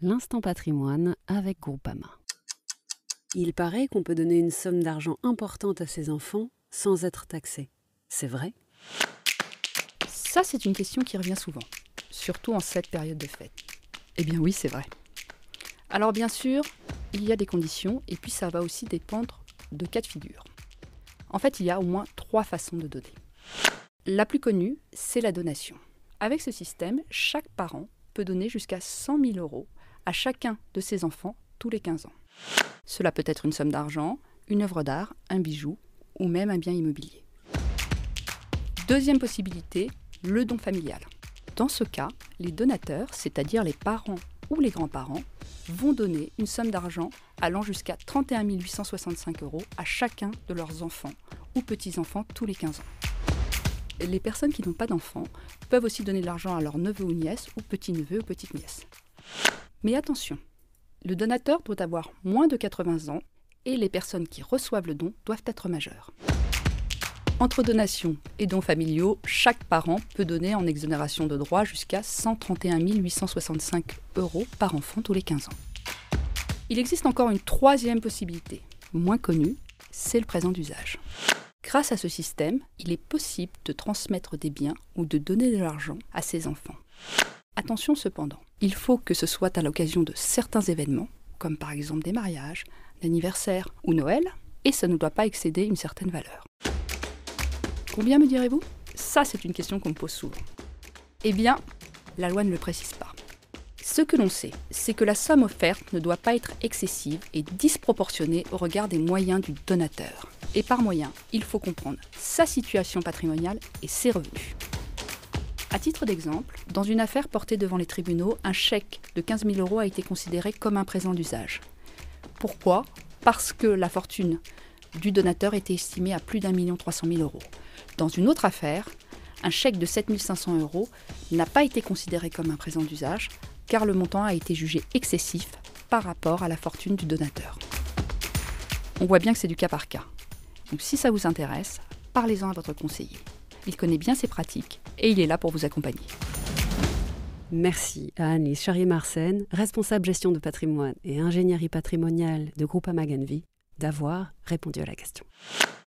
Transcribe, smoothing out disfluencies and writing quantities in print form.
L'instant patrimoine avec Groupama. Il paraît qu'on peut donner une somme d'argent importante à ses enfants sans être taxé. C'est vrai ? Ça, c'est une question qui revient souvent, surtout en cette période de fête. Eh bien oui, c'est vrai. Alors bien sûr, il y a des conditions et puis ça va aussi dépendre de cas de figure. En fait, il y a au moins 3 façons de donner. La plus connue, c'est la donation. Avec ce système, chaque parent peut donner jusqu'à 100 000 € à chacun de ses enfants tous les 15 ans. Cela peut être une somme d'argent, une œuvre d'art, un bijou ou même un bien immobilier. Deuxième possibilité, le don familial. Dans ce cas, les donateurs, c'est-à-dire les parents ou les grands-parents, vont donner une somme d'argent allant jusqu'à 31 865 € à chacun de leurs enfants ou petits-enfants tous les 15 ans. Les personnes qui n'ont pas d'enfants peuvent aussi donner de l'argent à leurs neveux ou nièces ou petits-neveux ou petites-nièces. Mais attention, le donateur doit avoir moins de 80 ans et les personnes qui reçoivent le don doivent être majeures. Entre donations et dons familiaux, chaque parent peut donner en exonération de droits jusqu'à 131 865 € par enfant tous les 15 ans. Il existe encore une troisième possibilité, moins connue, c'est le présent d'usage. Grâce à ce système, il est possible de transmettre des biens ou de donner de l'argent à ses enfants. Attention cependant, il faut que ce soit à l'occasion de certains événements, comme par exemple des mariages, l'anniversaire ou Noël, et ça ne doit pas excéder une certaine valeur. Combien me direz-vous ? Ça, c'est une question qu'on me pose souvent. Eh bien, la loi ne le précise pas. Ce que l'on sait, c'est que la somme offerte ne doit pas être excessive et disproportionnée au regard des moyens du donateur. Et par moyen, il faut comprendre sa situation patrimoniale et ses revenus. À titre d'exemple, dans une affaire portée devant les tribunaux, un chèque de 15 000 € a été considéré comme un présent d'usage. Pourquoi ? Parce que la fortune du donateur était estimée à plus d'1 300 000 €. Dans une autre affaire, un chèque de 7 500 € n'a pas été considéré comme un présent d'usage, car le montant a été jugé excessif par rapport à la fortune du donateur. On voit bien que c'est du cas par cas. Donc si ça vous intéresse, parlez-en à votre conseiller. Il connaît bien ses pratiques et il est là pour vous accompagner. Merci à Anne-Lise Charrier-Marsène, responsable gestion de patrimoine et ingénierie patrimoniale de Groupama Genvi, d'avoir répondu à la question.